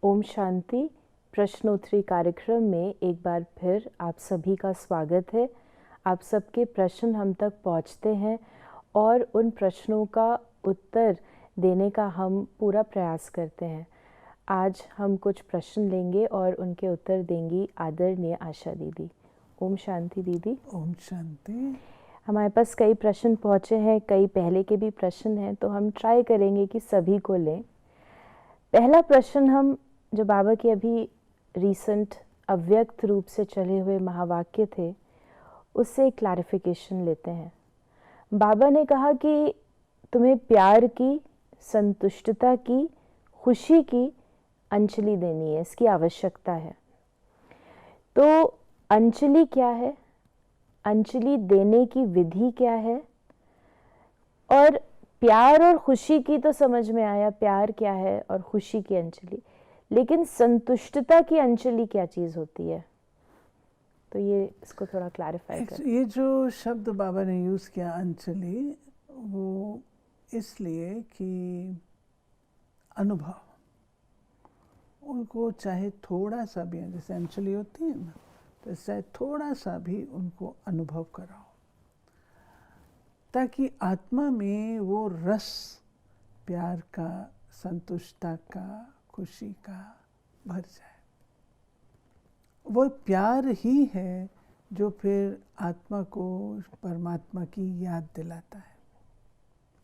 ओम शांति। प्रश्नोत्तरी कार्यक्रम में एक बार फिर आप सभी का स्वागत है। आप सबके प्रश्न हम तक पहुंचते हैं और उन प्रश्नों का उत्तर देने का हम पूरा प्रयास करते हैं। आज हम कुछ प्रश्न लेंगे और उनके उत्तर देंगी आदरणीय आशा दीदी। ओम शांति दीदी। ओम शांति। हमारे पास कई प्रश्न पहुंचे हैं, कई पहले के भी प्रश्न हैं, तो हम ट्राई करेंगे कि सभी को लें। पहला प्रश्न हम जो बाबा के अभी रीसेंट अव्यक्त रूप से चले हुए महावाक्य थे उससे एक क्लैरिफिकेशन लेते हैं। बाबा ने कहा कि तुम्हें प्यार की, संतुष्टता की, खुशी की अंजलि देनी है, इसकी आवश्यकता है। तो अंजलि क्या है, अंजलि देने की विधि क्या है, और प्यार और खुशी की तो समझ में आया, प्यार क्या है और खुशी की अंजलि, लेकिन संतुष्टता की अंजलि क्या चीज़ होती है? तो ये इसको थोड़ा क्लैरिफाई कर। ये जो शब्द बाबा ने यूज़ किया अंजलि, वो इसलिए कि अनुभव, उनको चाहे थोड़ा सा भी, जैसे अंजलि होती है ना, तो चाहे थोड़ा सा भी उनको अनुभव कराओ ताकि आत्मा में वो रस प्यार का, संतुष्टता का, खुशी का भर जाए। वो प्यार ही है जो फिर आत्मा को परमात्मा की याद दिलाता है,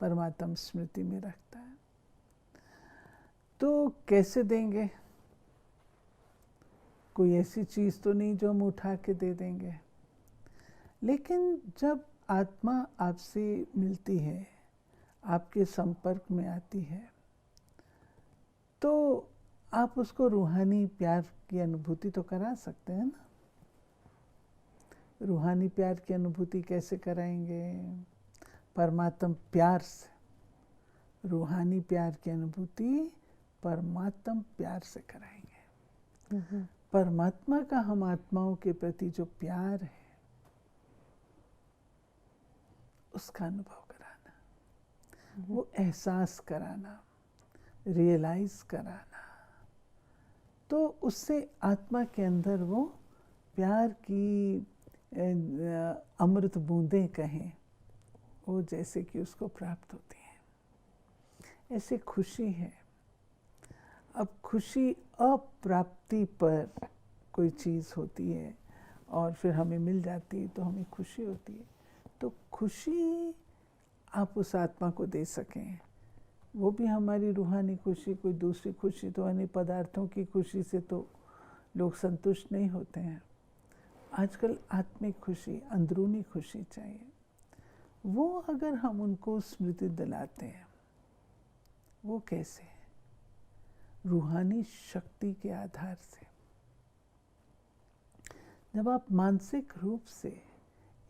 परमात्मा स्मृति में रखता है। तो कैसे देंगे? कोई ऐसी चीज़ तो नहीं जो हम उठा के दे देंगे, लेकिन जब आत्मा आपसे मिलती है, आपके संपर्क में आती है, तो आप उसको रूहानी प्यार की अनुभूति तो करा सकते हैं ना। रूहानी प्यार की अनुभूति कैसे कराएंगे? परमात्म प्यार से। रूहानी प्यार की अनुभूति परमात्म प्यार से कराएंगे। परमात्मा का हम आत्माओं के प्रति जो प्यार है उसका अनुभव कराना, वो एहसास कराना, रियलाइज कराना, तो उससे आत्मा के अंदर वो प्यार की अमृत बूंदें कहें, वो जैसे कि उसको प्राप्त होती हैं। ऐसे खुशी है। अब खुशी अप्राप्ति पर कोई चीज़ होती है और फिर हमें मिल जाती है तो हमें खुशी होती है। तो खुशी आप उस आत्मा को दे सकें, वो भी हमारी रूहानी खुशी। कोई दूसरी खुशी तो अन्य पदार्थों की खुशी से तो लोग संतुष्ट नहीं होते हैं। आजकल आत्मिक खुशी, अंदरूनी खुशी चाहिए। वो अगर हम उनको स्मृति दिलाते हैं, वो कैसे? रूहानी शक्ति के आधार से। जब आप मानसिक रूप से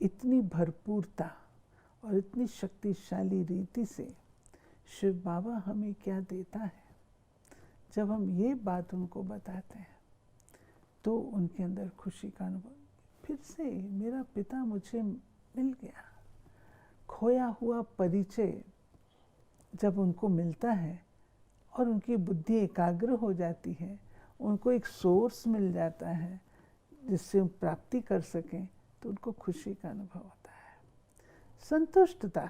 इतनी भरपूरता और इतनी शक्तिशाली रीति से, शिव बाबा हमें क्या देता है, जब हम ये बात उनको बताते हैं तो उनके अंदर खुशी का अनुभव। फिर से मेरा पिता मुझे मिल गया। खोया हुआ परिचय जब उनको मिलता है और उनकी बुद्धि एकाग्र हो जाती है, उनको एक सोर्स मिल जाता है जिससे हम प्राप्ति कर सकें, तो उनको खुशी का अनुभव होता है। संतुष्टता,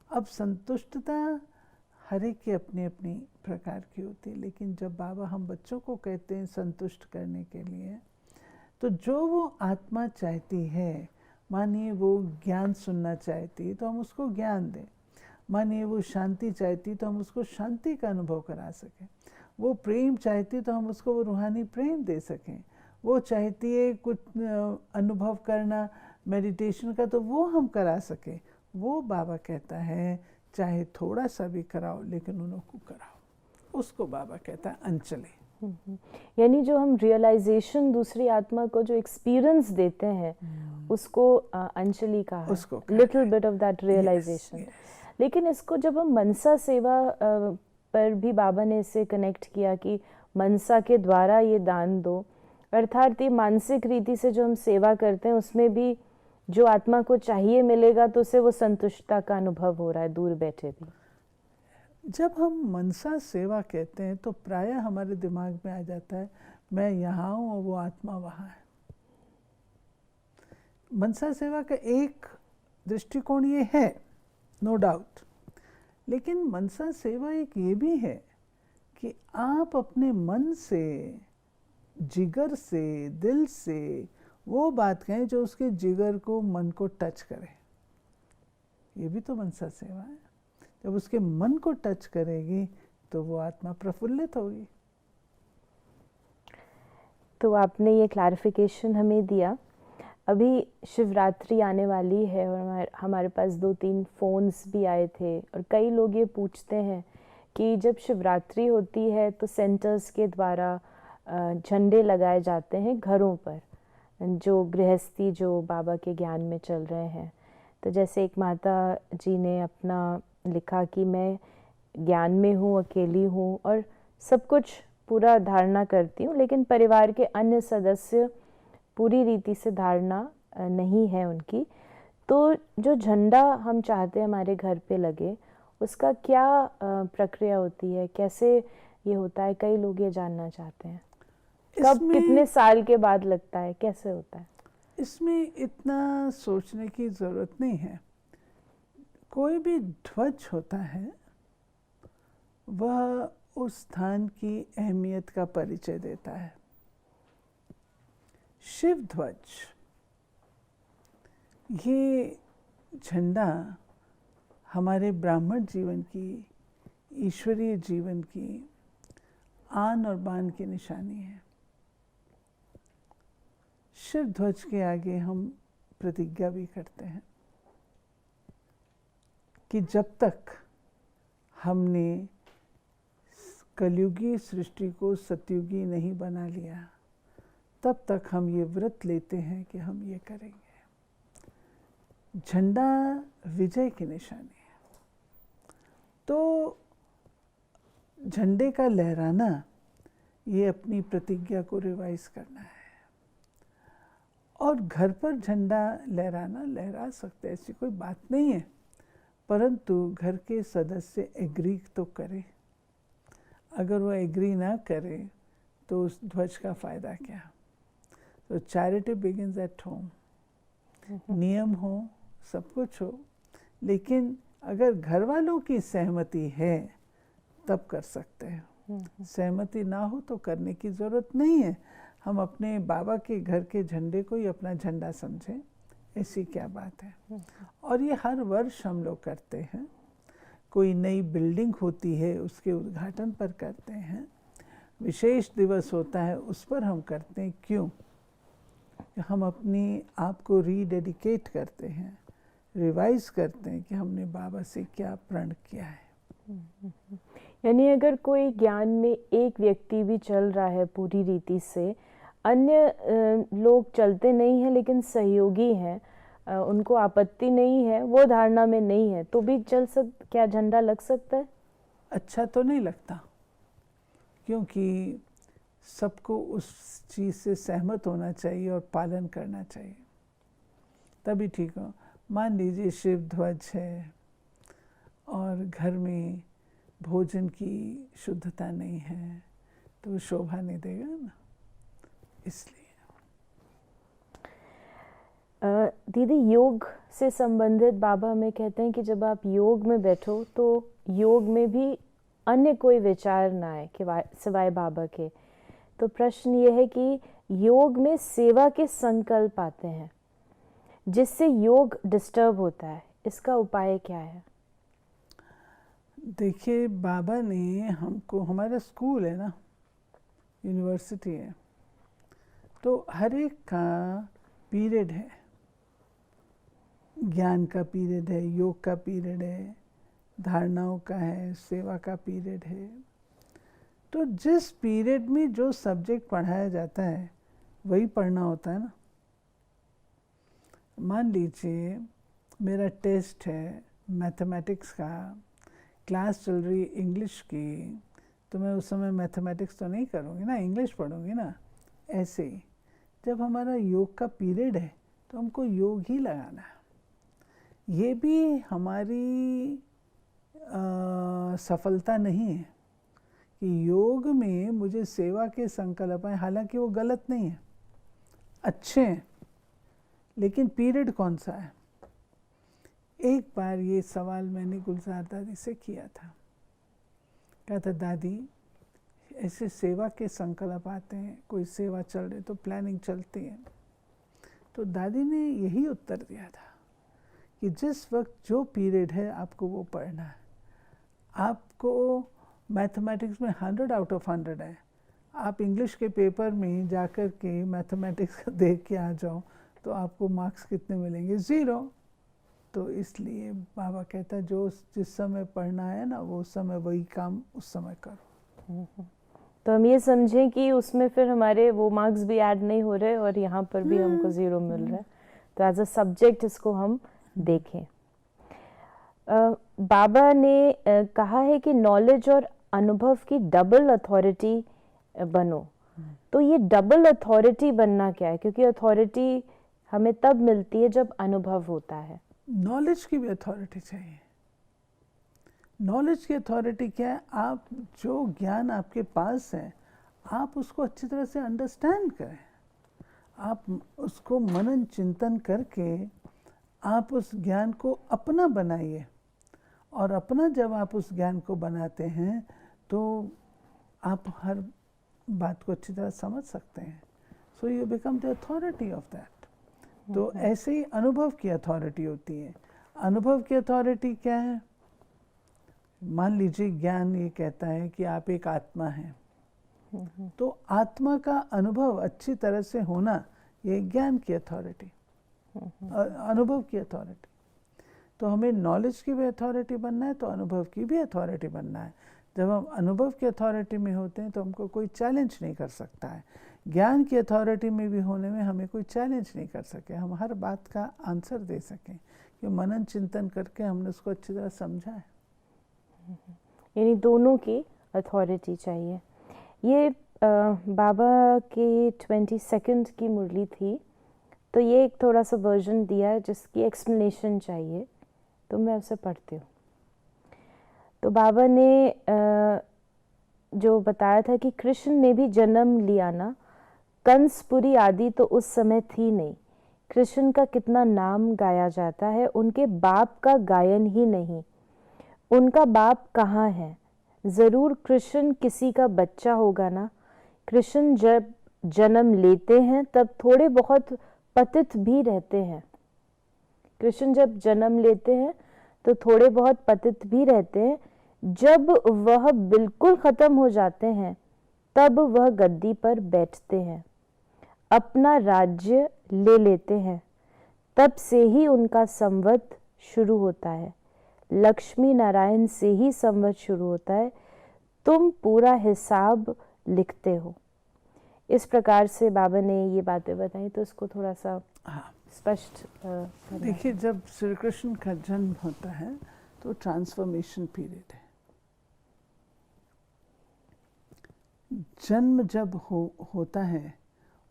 अब संतुष्टता हर एक की अपनी अपनी प्रकार की होती है, लेकिन जब बाबा हम बच्चों को कहते हैं संतुष्ट करने के लिए, तो जो वो आत्मा चाहती है, मानिए वो ज्ञान सुनना चाहती है तो हम उसको ज्ञान दें, मानिए वो शांति चाहती तो हम उसको शांति का अनुभव करा सकें, वो प्रेम चाहती तो हम उसको वो रूहानी प्रेम दे सकें, वो चाहती है कुछ अनुभव करना मेडिटेशन का तो वो हम करा सकें। वो बाबा कहता है चाहे थोड़ा सा भी कराओ, लेकिन उनको कराओ। उसको बाबा कहता है अंजलि। यानी जो हम रियलाइजेशन दूसरी आत्मा को जो एक्सपीरियंस देते हैं उसको अंजलि का है, little bit of that realization. लेकिन इसको जब हम मनसा सेवा पर भी बाबा ने इसे कनेक्ट किया कि मनसा के द्वारा ये दान दो, अर्थात ये मानसिक रीति से जो हम सेवा करते हैं उसमें भी जो आत्मा को चाहिए मिलेगा तो उसे वो संतुष्टता का अनुभव हो रहा है दूर बैठे भी। जब हम मनसा सेवा कहते हैं तो प्रायः हमारे दिमाग में आ जाता है मैं यहाँ हूँ और वो आत्मा वहाँ है। मनसा सेवा का एक दृष्टिकोण ये है, नो डाउट, लेकिन मनसा सेवा एक ये भी है कि आप अपने मन से, जिगर से, दिल से वो बात कहें जो उसके जिगर को, मन को टच करे। ये भी तो मनसा सेवा है। जब उसके मन को टच करेगी तो वो आत्मा प्रफुल्लित होगी। तो आपने ये क्लैरिफिकेशन हमें दिया। अभी शिवरात्रि आने वाली है और हमारे पास 2-3 फ़ोन्स भी आए थे और कई लोग ये पूछते हैं कि जब शिवरात्रि होती है तो सेंटर्स के द्वारा झंडे लगाए जाते हैं घरों पर, जो गृहस्थी जो बाबा के ज्ञान में चल रहे हैं। तो जैसे एक माता जी ने अपना लिखा कि मैं ज्ञान में हूँ, अकेली हूँ और सब कुछ पूरा धारणा करती हूँ, लेकिन परिवार के अन्य सदस्य पूरी रीति से धारणा नहीं है उनकी। तो जो झंडा हम चाहते हैं हमारे घर पे लगे, उसका क्या प्रक्रिया होती है, कैसे ये होता है? कई लोग ये जानना चाहते हैं। कब, कितने साल के बाद लगता है, कैसे होता है? इसमें इतना सोचने की ज़रूरत नहीं है। कोई भी ध्वज होता है वह उस स्थान की अहमियत का परिचय देता है। शिव ध्वज, ये झंडा हमारे ब्राह्मण जीवन की, ईश्वरीय जीवन की आन और बान की निशानी है। शिव ध्वज के आगे हम प्रतिज्ञा भी करते हैं कि जब तक हमने कलयुगी सृष्टि को सतयुगी नहीं बना लिया, तब तक हम ये व्रत लेते हैं कि हम ये करेंगे। झंडा विजय की निशानी है, तो झंडे का लहराना ये अपनी प्रतिज्ञा को रिवाइज करना है। और घर पर झंडा लहराना लहरा सकते, ऐसी कोई बात नहीं है, परंतु घर के सदस्य एग्री तो करें। अगर वो एग्री ना करे तो उस ध्वज का फ़ायदा क्या? तो चैरिटी बिगिंस एट होम। नियम हो, सब कुछ हो, लेकिन अगर घर वालों की सहमति है तब कर सकते हैं। सहमति ना हो तो करने की ज़रूरत नहीं है। हम अपने बाबा के घर के झंडे को ही अपना झंडा समझें, ऐसी क्या बात है। और ये हर वर्ष हम लोग करते हैं। कोई नई बिल्डिंग होती है उसके उद्घाटन पर करते हैं, विशेष दिवस होता है उस पर हम करते हैं। क्यों? हम अपनी आप को रीडेडिकेट करते हैं, रिवाइज करते हैं कि हमने बाबा से क्या प्रण किया है। यानी अगर कोई ज्ञान में एक व्यक्ति भी चल रहा है पूरी रीति से, अन्य लोग चलते नहीं हैं लेकिन सहयोगी हैं, उनको आपत्ति नहीं है, वो धारणा में नहीं है, तो भी क्या झंडा लग सकता है? अच्छा तो नहीं लगता, क्योंकि सबको उस चीज़ से सहमत होना चाहिए और पालन करना चाहिए, तभी ठीक हो। मान लीजिए शिव ध्वज है और घर में भोजन की शुद्धता नहीं है तो शोभा नहीं देगा ना, इसलिए। दीदी, योग से संबंधित बाबा हमें कहते हैं कि जब आप योग में बैठो तो योग में भी अन्य कोई विचार ना आए सिवाय बाबा के। तो प्रश्न ये है कि योग में सेवा के संकल्प आते हैं जिससे योग डिस्टर्ब होता है, इसका उपाय क्या है? देखिए, बाबा ने हमको, हमारा स्कूल है ना, यूनिवर्सिटी है, तो हर एक का पीरियड है। ज्ञान का पीरियड है, योग का पीरियड है, धारणाओं का है, सेवा का पीरियड है। तो जिस पीरियड में जो सब्जेक्ट पढ़ाया जाता है वही पढ़ना होता है ना। मान लीजिए मेरा टेस्ट है मैथमेटिक्स का, क्लास चल रही इंग्लिश की, तो मैं उस समय मैथमेटिक्स तो नहीं करूँगी ना, इंग्लिश पढ़ूँगी ना। ऐसे ही जब हमारा योग का पीरियड है तो हमको योग ही लगाना है। ये भी हमारी सफलता नहीं है कि योग में मुझे सेवा के संकल्प हैं, हालांकि वो गलत नहीं है, अच्छे हैं, लेकिन पीरियड कौन सा है। एक बार ये सवाल मैंने गुलजार दादी से किया था, कहा था दादी ऐसे सेवा के संकल्प आते हैं, कोई सेवा चल रही तो प्लानिंग चलती है, तो दादी ने यही उत्तर दिया था कि जिस वक्त जो पीरियड है आपको वो पढ़ना है। आपको मैथमेटिक्स में 100 आउट ऑफ 100 है, आप इंग्लिश के पेपर में जाकर के मैथमेटिक्स देख के आ जाओ तो आपको मार्क्स कितने मिलेंगे, 0। तो इसलिए बाबा कहता है जो जिस समय पढ़ना है ना वो समय वही काम उस समय करो। तो हम ये समझें कि उसमें फिर हमारे वो मार्क्स भी ऐड नहीं हो रहे और यहाँ पर भी हमको 0 मिल रहा है, तो एज अ सब्जेक्ट इसको हम देखें। बाबा ने कहा है कि नॉलेज और अनुभव की डबल अथॉरिटी बनो। तो ये डबल अथॉरिटी बनना क्या है, क्योंकि अथॉरिटी हमें तब मिलती है जब अनुभव होता है। नॉलेज की भी अथॉरिटी चाहिए। नॉलेज की अथॉरिटी क्या है, आप जो ज्ञान आपके पास है आप उसको अच्छी तरह से अंडरस्टैंड करें, आप उसको मनन चिंतन करके आप उस ज्ञान को अपना बनाइए, और अपना जब आप उस ज्ञान को बनाते हैं तो आप हर बात को अच्छी तरह समझ सकते हैं। So you become the authority of that. तो ऐसे ही अनुभव की अथॉरिटी होती है। अनुभव की अथॉरिटी क्या है, मान लीजिए ज्ञान ये कहता है कि आप एक आत्मा हैं, तो आत्मा का अनुभव अच्छी तरह से होना ये ज्ञान की अथॉरिटी, अनुभव की अथॉरिटी। तो हमें नॉलेज की भी अथॉरिटी बनना है तो अनुभव की भी अथॉरिटी बनना है। जब हम अनुभव की अथॉरिटी में होते हैं तो हमको कोई चैलेंज नहीं कर सकता है। ज्ञान की अथॉरिटी में भी होने में हमें कोई चैलेंज नहीं कर सके, हम हर बात का आंसर दे सकें कि मनन चिंतन करके हमने उसको अच्छी तरह समझा है। यानी दोनों की अथॉरिटी चाहिए। ये बाबा के 22nd की मुरली थी, तो ये एक थोड़ा सा वर्जन दिया है जिसकी एक्सप्लेनेशन चाहिए, तो मैं उसे पढ़ती हूँ। तो बाबा ने जो बताया था कि कृष्ण ने भी जन्म लिया ना, कंसपुरी आदि तो उस समय थी नहीं, कृष्ण का कितना नाम गाया जाता है, उनके बाप का गायन ही नहीं। उनका बाप कहाँ है, ज़रूर कृष्ण किसी का बच्चा होगा ना। कृष्ण जब जन्म लेते हैं तब थोड़े बहुत पतित भी रहते हैं। कृष्ण जब जन्म लेते हैं तो थोड़े बहुत पतित भी रहते हैं। जब वह बिल्कुल खत्म हो जाते हैं तब वह गद्दी पर बैठते हैं, अपना राज्य ले लेते हैं। तब से ही उनका संवत शुरू होता है, लक्ष्मी नारायण से ही संवत शुरू होता है। तुम पूरा हिसाब लिखते हो। इस प्रकार से बाबा ने ये बातें बताई, तो इसको थोड़ा सा स्पष्ट देखिए, जब श्री कृष्ण का जन्म होता है तो ट्रांसफॉर्मेशन पीरियड है। जन्म जब होता है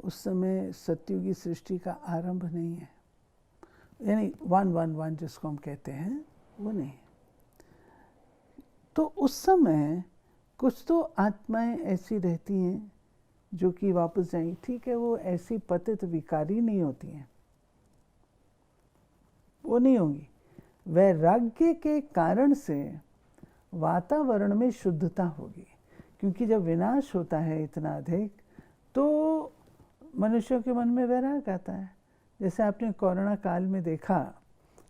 उस समय सत्युगी सृष्टि का आरंभ नहीं है, यानी 111 जिसको हम कहते हैं वो नहीं। तो उस समय कुछ तो आत्माएं ऐसी रहती हैं जो कि वापस जाएंगी, ठीक है, वो ऐसी पतित विकारी नहीं होती हैं, वो नहीं होंगी। वैराग्य के कारण से वातावरण में शुद्धता होगी, क्योंकि जब विनाश होता है इतना अधिक तो मनुष्यों के मन में वैराग आता है। जैसे आपने कोरोना काल में देखा,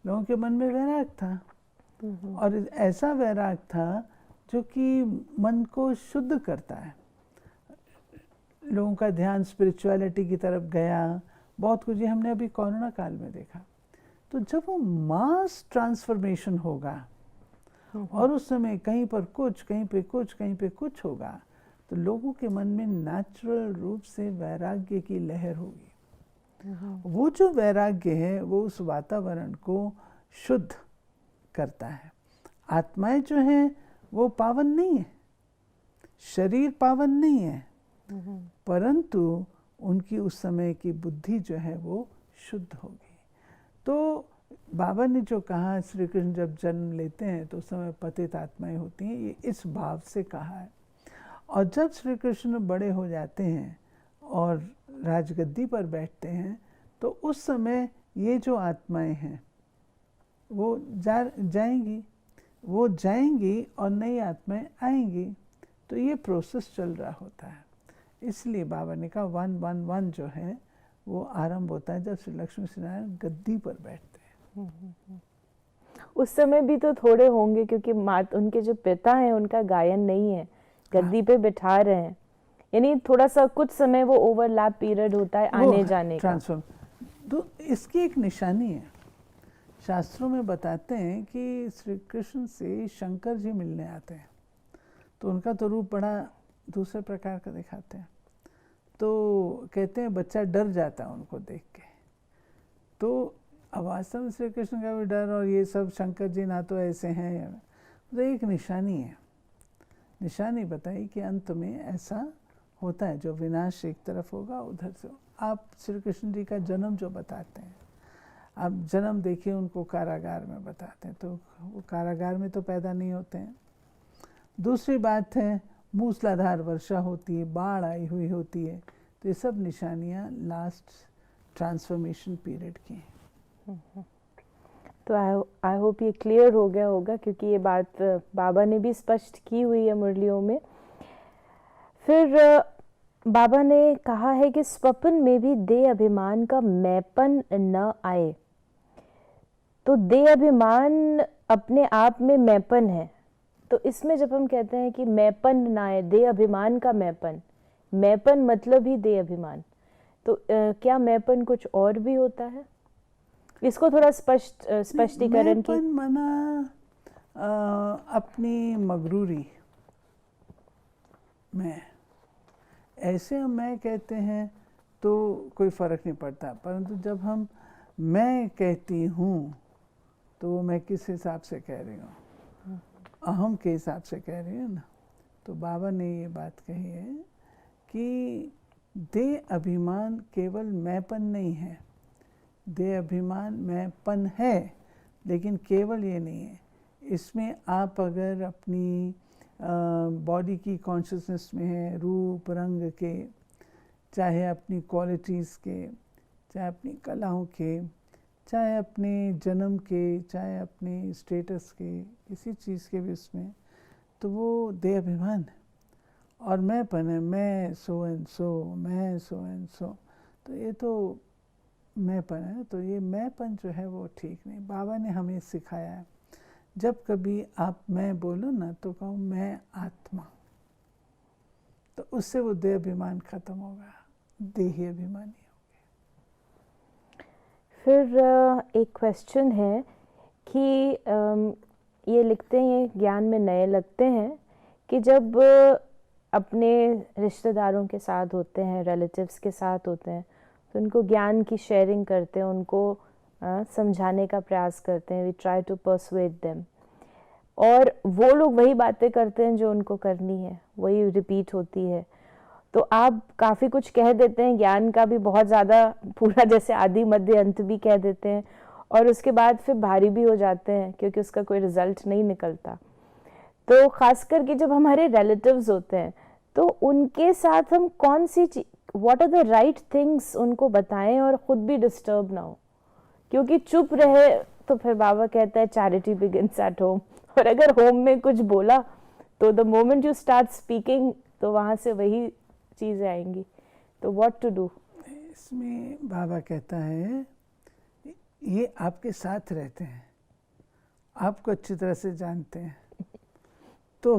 लोगों के मन में वैराग था, और ऐसा वैराग था जो कि मन को शुद्ध करता है। लोगों का ध्यान स्पिरिचुअलिटी की तरफ गया, बहुत कुछ ये हमने अभी कोरोना काल में देखा। तो जब वो मास ट्रांसफॉर्मेशन होगा और उस समय कहीं पर कुछ, कहीं पे कुछ, कहीं पे कुछ होगा, तो लोगों के मन में नेचुरल रूप से वैराग्य की लहर होगी। वो जो वैराग्य है वो उस वातावरण को शुद्ध करता है। आत्माएं जो हैं वो पावन नहीं है, शरीर पावन नहीं है, परंतु उनकी उस समय की बुद्धि जो है वो शुद्ध होगी। तो बाबा ने जो कहा श्री कृष्ण जब जन्म लेते हैं तो उस समय पतित आत्माएं होती हैं, ये इस भाव से कहा है। और जब श्री कृष्ण बड़े हो जाते हैं और राजगद्दी पर बैठते हैं तो उस समय ये जो आत्माएं हैं वो जाएंगी और नई आत्माएं आएंगी। तो ये प्रोसेस चल रहा होता है। इसलिए बाबा ने कहा 111 जो है वो आरंभ होता है जब श्री लक्ष्मी नारायण गद्दी पर बैठते हैं। उस समय भी तो थोड़े होंगे क्योंकि उनके जो पिता हैं उनका गायन नहीं है, गद्दी पे बिठा रहे हैं, यानी थोड़ा सा कुछ समय वो ओवरलैप पीरियड होता है आने जाने का। ट्रांसफॉर्म तो इसकी एक निशानी है। शास्त्रों में बताते हैं कि श्री कृष्ण से शंकर जी मिलने आते हैं तो उनका तो रूप बड़ा दूसरे प्रकार का दिखाते हैं। तो कहते हैं बच्चा डर जाता है उनको देख के। तो अब वास्तव में श्री कृष्ण का भी डर और ये सब शंकर जी ना तो ऐसे हैं, तो एक निशानी है। निशानी बताई कि अंत में ऐसा होता है, जो विनाश एक तरफ होगा उधर से। आप श्री कृष्ण जी का जन्म जो बताते हैं, आप जन्म देखिए उनको कारागार में बताते हैं, तो वो कारागार में तो पैदा नहीं होते हैं। दूसरी बात है मूसलाधार वर्षा होती है, बाढ़ आई हुई होती है, तो ये सब निशानियाँ लास्ट ट्रांसफॉर्मेशन पीरियड की हैं। तो आई होप ये क्लियर हो गया होगा, क्योंकि ये बात बाबा ने भी स्पष्ट की हुई है मुरलियों में। फिर बाबा ने कहा है कि स्वप्न में भी देह अभिमान का मैपन न आए। तो देह अभिमान अपने आप में मैपन है, तो इसमें जब हम कहते हैं कि मैपन ना आए, देह अभिमान का मैपन मतलब ही देह अभिमान, तो क्या मैपन कुछ और भी होता है? इसको थोड़ा स्पष्टीकरण की। मैपन मना अपनी मगरूरी में, ऐसे हम मैं कहते हैं तो कोई फ़र्क नहीं पड़ता, परंतु जब हम मैं कहती हूँ तो मैं किस हिसाब से कह रही हूँ, अहम के हिसाब से कह रही हूँ ना। तो बाबा ने ये बात कही है कि देह अभिमान केवल मैंपन नहीं है, देह अभिमान मैंपन है, लेकिन केवल ये नहीं है। इसमें आप अगर अपनी बॉडी की कॉन्शियसनेस में है, रूप रंग के, चाहे अपनी क्वालिटीज़ के, चाहे अपनी कलाओं के, चाहे अपने जन्म के, चाहे अपने स्टेटस के, किसी चीज़ के भी उसमें, तो वो देह अभिमान है। और मैंपन है, मैं सो एंड सो, मैं सो एंड सो, तो ये तो मैंपन है। तो ये मैंपन जो है वो ठीक नहीं। बाबा ने हमें सिखाया है जब कभी आप मैं बोलो ना तो कहो मैं आत्मा, तो उससे वो देह अभिमान खत्म होगा, देही अभिमानी होगा। फिर एक क्वेश्चन है कि ये लिखते हैं, ये ज्ञान में नए लगते हैं कि जब अपने रिश्तेदारों के साथ होते हैं, रिलेटिव्स के साथ होते हैं, तो उनको ज्ञान की शेयरिंग करते हैं, उनको समझाने का प्रयास करते हैं, we try to persuade them, और वो लोग वही बातें करते हैं जो उनको करनी है, वही रिपीट होती है। तो आप काफ़ी कुछ कह देते हैं, ज्ञान का भी बहुत ज़्यादा, पूरा जैसे आदि मध्य अंत भी कह देते हैं, और उसके बाद फिर भारी भी हो जाते हैं क्योंकि उसका कोई रिजल्ट नहीं निकलता। तो ख़ास करके जब हमारे रिलेटिव्स होते हैं तो उनके साथ हम कौन सी what are the right things उनको बताएं और ख़ुद भी डिस्टर्ब ना हो, क्योंकि चुप रहे तो फिर बाबा कहता है चैरिटी बिगिंस एट होम, और अगर होम में कुछ बोला तो the moment you start speaking तो वहाँ से वही चीज़ें आएंगी। तो व्हाट टू डू? इसमें बाबा कहता है ये आपके साथ रहते हैं, आपको अच्छी तरह से जानते हैं, तो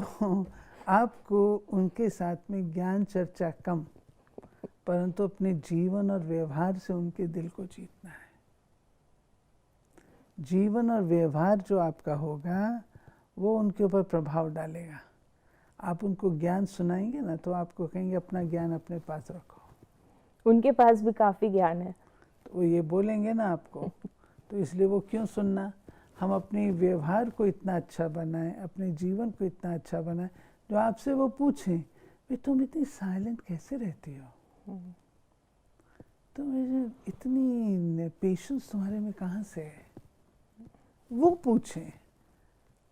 आपको उनके साथ में ज्ञान चर्चा कम, परंतु अपने जीवन और व्यवहार से उनके दिल को जीतना है। जीवन और व्यवहार जो आपका होगा वो उनके ऊपर प्रभाव डालेगा। आप उनको ज्ञान सुनाएंगे ना तो आपको कहेंगे अपना ज्ञान अपने पास रखो। उनके पास भी काफ़ी ज्ञान है, तो वो ये बोलेंगे ना आपको, तो इसलिए वो क्यों सुनना। हम अपने व्यवहार को इतना अच्छा बनाएं, अपने जीवन को इतना अच्छा बनाएं, जो आपसे वो पूछें भाई तुम इतनी साइलेंट कैसे रहती हो, तो मुझे इतनी पेशेंस तुम्हारे में कहाँ से है, वो पूछें,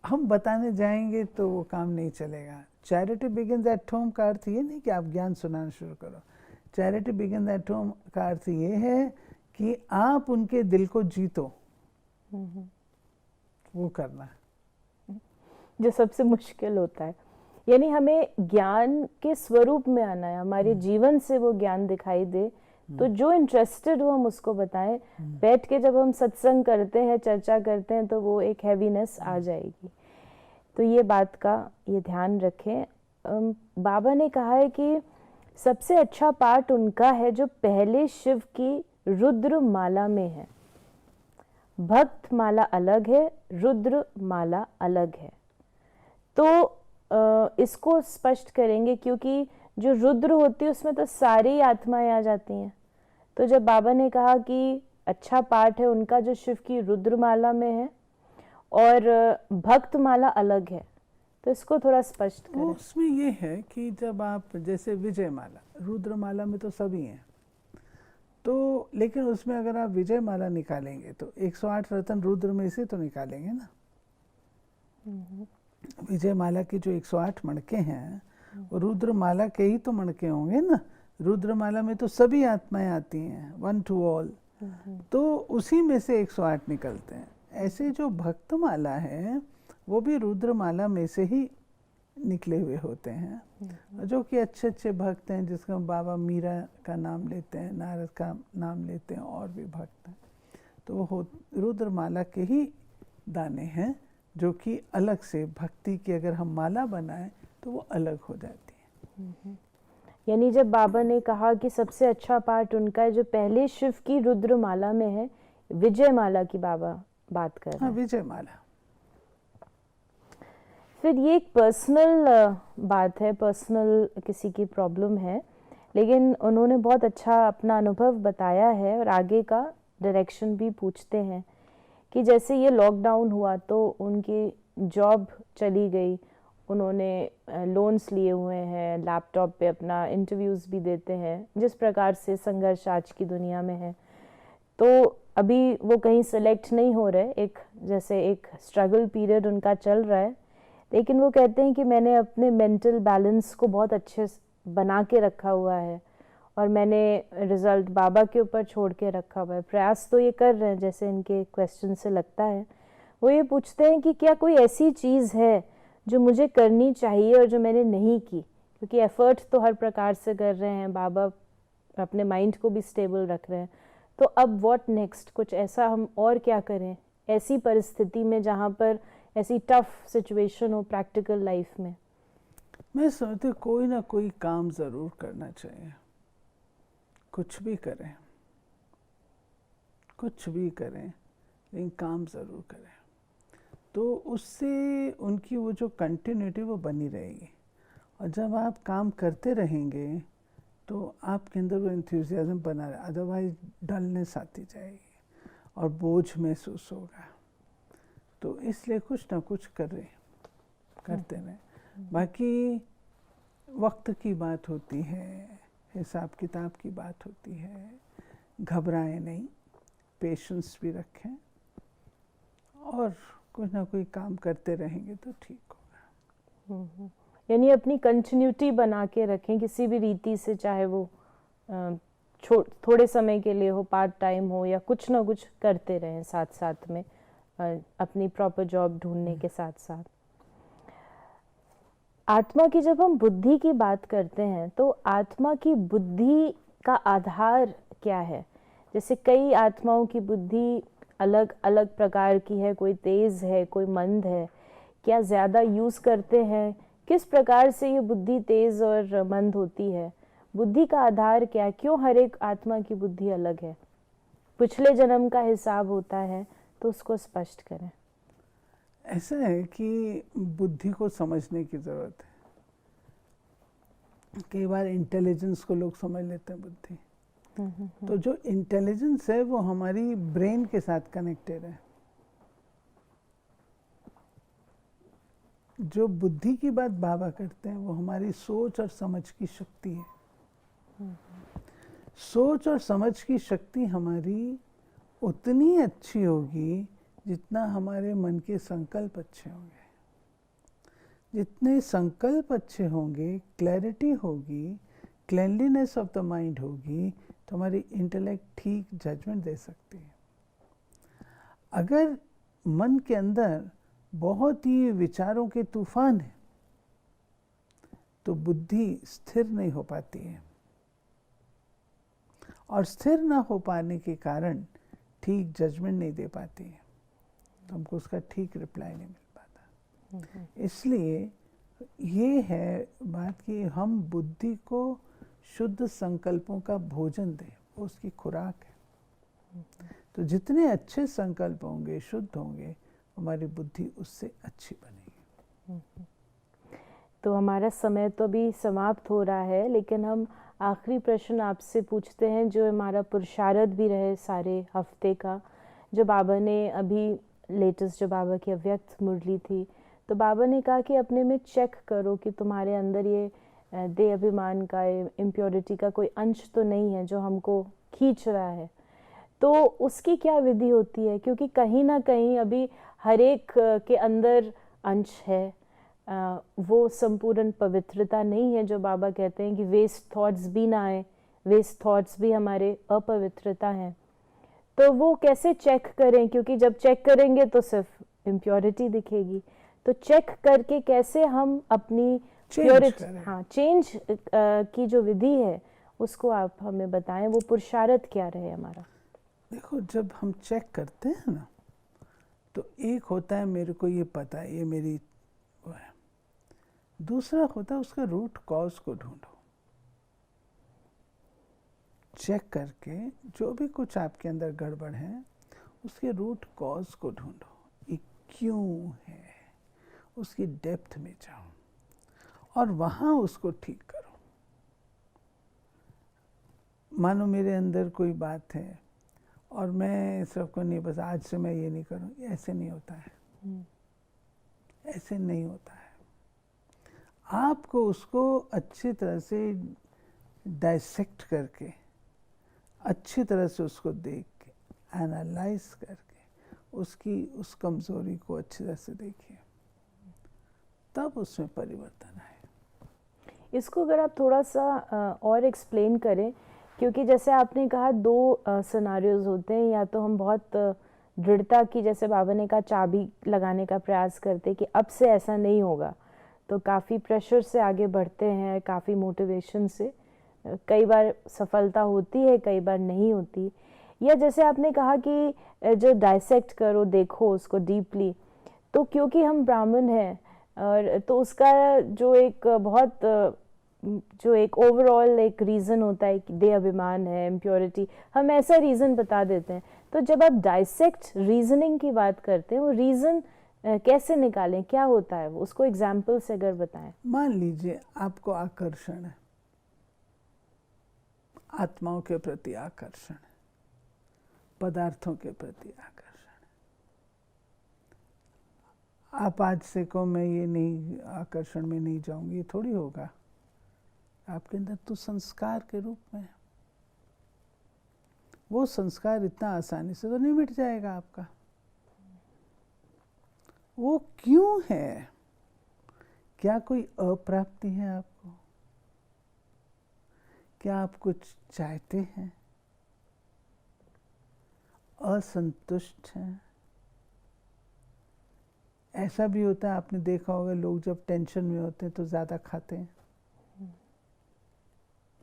हम बताने जाएंगे तो वो काम नहीं चलेगा। चैरिटी बिगिंस एट होम का अर्थ ये नहीं कि आप ज्ञान सुनाना शुरू करो। चैरिटी बिगिंस एट होम का अर्थ ये है कि आप उनके दिल को जीतो, वो करना जो सबसे मुश्किल होता है। यानी हमें ज्ञान के स्वरूप में आना है, हमारे जीवन से वो ज्ञान दिखाई दे। तो जो इंटरेस्टेड हो हम उसको बताएं। बैठ के जब हम सत्संग करते हैं, चर्चा करते हैं, तो वो एक हैवीनेस आ जाएगी। तो ये बात का ये ध्यान रखें। बाबा ने कहा है कि सबसे अच्छा पार्ट उनका है जो पहले शिव की रुद्र माला में है। भक्त माला अलग है, रुद्र माला अलग है। तो इसको स्पष्ट करेंगे, क्योंकि जो रुद्र होती है उसमें तो सारी आत्माएं आ जाती हैं। तो जब बाबा ने कहा कि अच्छा पार्ट है उनका जो शिव की रुद्र माला में है और भक्त माला अलग है, तो इसको थोड़ा स्पष्ट करें। उसमें ये है कि जब आप जैसे विजय माला, रुद्र माला में तो सभी हैं, तो लेकिन उसमें अगर आप विजय माला निकालेंगे तो 108 रतन रुद्र में से तो निकालेंगे ना। विजय माला की जो 108 मणके हैं वो रुद्र माला के ही तो मणके होंगे ना। रुद्र माला में तो सभी आत्माएं आती हैं, वन टू ऑल, तो उसी में से 108 निकलते हैं। ऐसे जो भक्त माला है वो भी रुद्र माला में से ही निकले हुए होते हैं, जो कि अच्छे अच्छे भक्त हैं, जिसका बाबा मीरा का नाम लेते हैं, नारद का नाम लेते हैं, और भी भक्त हैं। तो वो रुद्र माला के ही दाने हैं, जो कि अलग से भक्ति की अगर हम माला बनाएं तो वो अलग हो जाती है। यानी जब बाबा ने कहा कि सबसे अच्छा पार्ट उनका है जो पहले शिव की रुद्र माला में है, विजय माला की बाबा बात कर रहे हैं। हाँ, विजय माला। फिर ये एक पर्सनल बात है, पर्सनल किसी की प्रॉब्लम है, लेकिन उन्होंने बहुत अच्छा अपना अनुभव बताया है और आगे का डायरेक्शन भी पूछते हैं कि जैसे ये लॉकडाउन हुआ तो उनकी जॉब चली गई, उन्होंने लोन्स लिए हुए हैं, लैपटॉप पे अपना इंटरव्यूज़ भी देते हैं, जिस प्रकार से संघर्ष आज की दुनिया में है। तो अभी वो कहीं सेलेक्ट नहीं हो रहे, एक जैसे एक स्ट्रगल पीरियड उनका चल रहा है। लेकिन वो कहते हैं कि मैंने अपने मेंटल बैलेंस को बहुत अच्छे बना के रखा हुआ है और मैंने रिज़ल्ट बाबा के ऊपर छोड़ के रखा हुआ है। प्रयास तो ये कर रहे हैं, जैसे इनके क्वेश्चन से लगता है। वो ये पूछते हैं कि क्या कोई ऐसी चीज़ है जो मुझे करनी चाहिए और जो मैंने नहीं की, क्योंकि एफ़र्ट तो हर प्रकार से कर रहे हैं, बाबा अपने माइंड को भी स्टेबल रख रहे हैं। तो अब व्हाट नेक्स्ट, कुछ ऐसा हम और क्या करें ऐसी परिस्थिति में जहाँ पर ऐसी टफ सिचुएशन हो प्रैक्टिकल लाइफ में? मैं समझती हूँ कोई ना कोई काम ज़रूर करना चाहिए। कुछ भी करें, कुछ भी करें, लेकिन काम ज़रूर करें, तो उससे उनकी वो जो कंटिन्यूटी वो बनी रहेगी। और जब आप काम करते रहेंगे तो आपके अंदर वो एंथुसियाज्म बना रहे, अदरवाइज डलनेस आती जाएगी और बोझ महसूस होगा। तो इसलिए कुछ ना कुछ करते रहें। बाकी वक्त की बात होती है, हिसाब किताब की बात होती है, घबराएं नहीं, पेशेंस भी रखें और कुछ ना कोई काम करते रहेंगे तो ठीक होगा। यानी अपनी कंटिन्यूटी बना के रखें किसी भी रीति से, चाहे वो थोड़े समय के लिए हो, पार्ट टाइम हो, या कुछ ना कुछ करते रहें साथ साथ में, अपनी प्रॉपर जॉब ढूंढने के साथ साथ। आत्मा की जब हम बुद्धि की बात करते हैं तो आत्मा की बुद्धि का आधार क्या है? जैसे कई आत्माओं की बुद्धि अलग अलग प्रकार की है, कोई तेज है, कोई मंद है। क्या ज़्यादा यूज़ करते हैं, किस प्रकार से ये बुद्धि तेज और मंद होती है? बुद्धि का आधार क्या है? क्यों हर एक आत्मा की बुद्धि अलग है? पिछले जन्म का हिसाब होता है तो उसको स्पष्ट करें। ऐसा है कि बुद्धि को समझने की ज़रूरत है। कई बार इंटेलिजेंस को लोग समझ लेते हैं बुद्धि। तो जो इंटेलिजेंस है वो हमारी ब्रेन के साथ कनेक्टेड है। जो बुद्धि की बात बाबा करते हैं वो हमारी सोच और समझ की शक्ति है। सोच और समझ की शक्ति हमारी उतनी अच्छी होगी जितना हमारे मन के संकल्प अच्छे होंगे, जितने संकल्प अच्छे होंगे, क्लैरिटी होगी, क्लेanलीनेस ऑफ द माइंड होगी, तो हमारी इंटेलेक्ट ठीक जजमेंट दे सकती है। अगर मन के अंदर बहुत ही विचारों के तूफान है तो बुद्धि स्थिर नहीं हो पाती है, और स्थिर ना हो पाने के कारण ठीक जजमेंट नहीं दे पाती है, तो हमको उसका ठीक रिप्लाई नहीं मिल पाता। इसलिए ये है बात कि हम बुद्धि को शुद्ध संकल्पों का भोजन दें, वो उसकी खुराक है। तो जितने अच्छे संकल्प होंगे, शुद्ध होंगे, हमारी बुद्धि उससे अच्छी बनेगी। तो हमारा समय तो भी समाप्त हो रहा है, लेकिन हम आखिरी प्रश्न आपसे पूछते हैं जो हमारा पुरुषार्थ भी रहे सारे हफ्ते का। जो बाबा ने अभी लेटेस्ट, जो बाबा की अव्यक्त मुरली थी, तो बाबा ने कहा कि अपने में चेक करो कि तुम्हारे अंदर ये देह अभिमान का, इम्प्योरिटी का कोई अंश तो नहीं है जो हमको खींच रहा है। तो उसकी क्या विधि होती है? क्योंकि कहीं ना कहीं अभी हर एक के अंदर अंश है, वो संपूर्ण पवित्रता नहीं है। जो बाबा कहते हैं कि वेस्ट थॉट्स भी ना आए, वेस्ट थॉट्स भी हमारे अपवित्रता हैं। तो वो कैसे चेक करें? क्योंकि जब चेक करेंगे तो सिर्फ इम्प्योरिटी दिखेगी। तो चेक करके कैसे हम अपनी प्योरिटी, हाँ, चेंज की जो विधि है उसको आप हमें बताएं। वो पुरुषार्थ क्या रहे हमारा? देखो, जब हम चेक करते हैं ना, तो एक होता है मेरे को ये पता है ये मेरी वो है, दूसरा होता है उसका रूट कॉज को ढूंढो। चेक करके जो भी कुछ आपके अंदर गड़बड़ है उसके रूट कॉज को ढूंढो, ये क्यों है, उसकी डेप्थ में जाओ और वहाँ उसको ठीक करो। मानो मेरे अंदर कोई बात है और मैं सबको नहीं, बस आज से मैं ये नहीं करूँ, ऐसे नहीं होता है, ऐसे नहीं होता है। आपको उसको अच्छी तरह से डाइसेक्ट करके, अच्छी तरह से उसको देख के, एनालाइज करके उसकी उस कमज़ोरी को अच्छी तरह से देखिए, तब उसमें परिवर्तन आए। इसको अगर आप थोड़ा सा और एक्सप्लेन करें, क्योंकि जैसे आपने कहा दो सिनारियोज होते हैं, या तो हम बहुत दृढ़ता की, जैसे बाबा ने कहा, चाबी लगाने का प्रयास करते कि अब से ऐसा नहीं होगा, तो काफ़ी प्रेशर से आगे बढ़ते हैं, काफ़ी मोटिवेशन से। कई बार सफलता होती है, कई बार नहीं होती। या जैसे आपने कहा कि जो डाइसेक्ट करो, देखो उसको डीपली, तो क्योंकि हम ब्राह्मण हैं और तो उसका जो एक बहुत जो एक ओवरऑल एक रीज़न होता है कि देह अभिमान है, इम्प्योरिटी, हम ऐसा रीज़न बता देते हैं। तो जब आप डाइसेक्ट रीजनिंग की बात करते हैं, वो रीज़न कैसे निकालें, क्या होता है वो, उसको एग्जाम्पल से अगर बताएं। मान लीजिए आपको आकर्षण है, आत्माओं के प्रति आकर्षण है, पदार्थों के प्रति आकर्षण है। आप आज से को मैं ये नहीं, आकर्षण में नहीं जाऊंगी, ये थोड़ी होगा। आपके अंदर तो संस्कार के रूप में है, वो संस्कार इतना आसानी से तो नहीं मिट जाएगा आपका। वो क्यों है? क्या कोई अप्राप्ति है आपको? क्या आप कुछ चाहते हैं, असंतुष्ट हैं? ऐसा भी होता है, आपने देखा होगा, लोग जब टेंशन में होते हैं तो ज़्यादा खाते हैं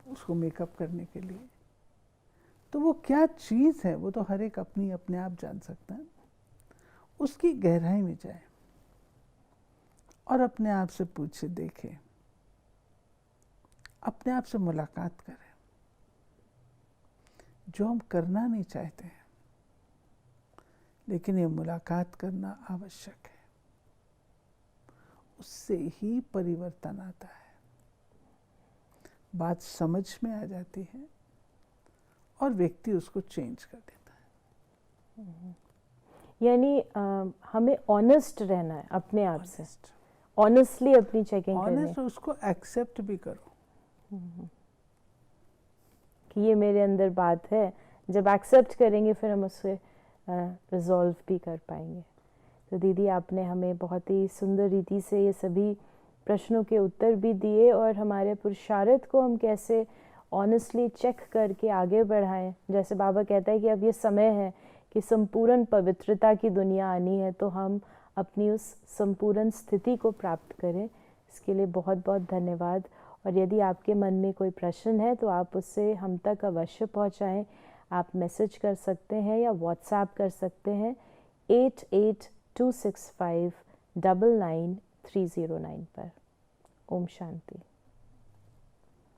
उसको मेकअप करने के लिए। तो वो क्या चीज़ है, वो तो हर एक अपने आप जान सकता है। उसकी गहराई में जाए और अपने आप से पूछे, देखे, अपने आप से मुलाकात करें। जो हम करना नहीं चाहते हैं, लेकिन ये मुलाकात करना आवश्यक है, उससे ही परिवर्तन आता है, बात समझ में आ जाती है और व्यक्ति उसको चेंज कर देता है। यानी हमें ऑनेस्ट रहना है अपने आप से, ऑनेस्टली अपनी चेकिंग करनी है। उसको एक्सेप्ट भी करो कि ये मेरे अंदर बात है। जब एक्सेप्ट करेंगे फिर हम उससे रिजॉल्व भी कर पाएंगे। तो दीदी आपने हमें बहुत ही सुंदर रीति से ये सभी प्रश्नों के उत्तर भी दिए और हमारे पुरुषार्थ को हम कैसे ऑनेस्टली चेक करके आगे बढ़ाएं। जैसे बाबा कहता है कि अब ये समय है कि संपूर्ण पवित्रता की दुनिया आनी है, तो हम अपनी उस संपूर्ण स्थिति को प्राप्त करें। इसके लिए बहुत बहुत धन्यवाद। और यदि आपके मन में कोई प्रश्न है तो आप उससे हम तक अवश्य पहुंचाएं। आप मैसेज कर सकते हैं या व्हाट्सएप कर सकते हैं 8826599309 पर। ओम शांति।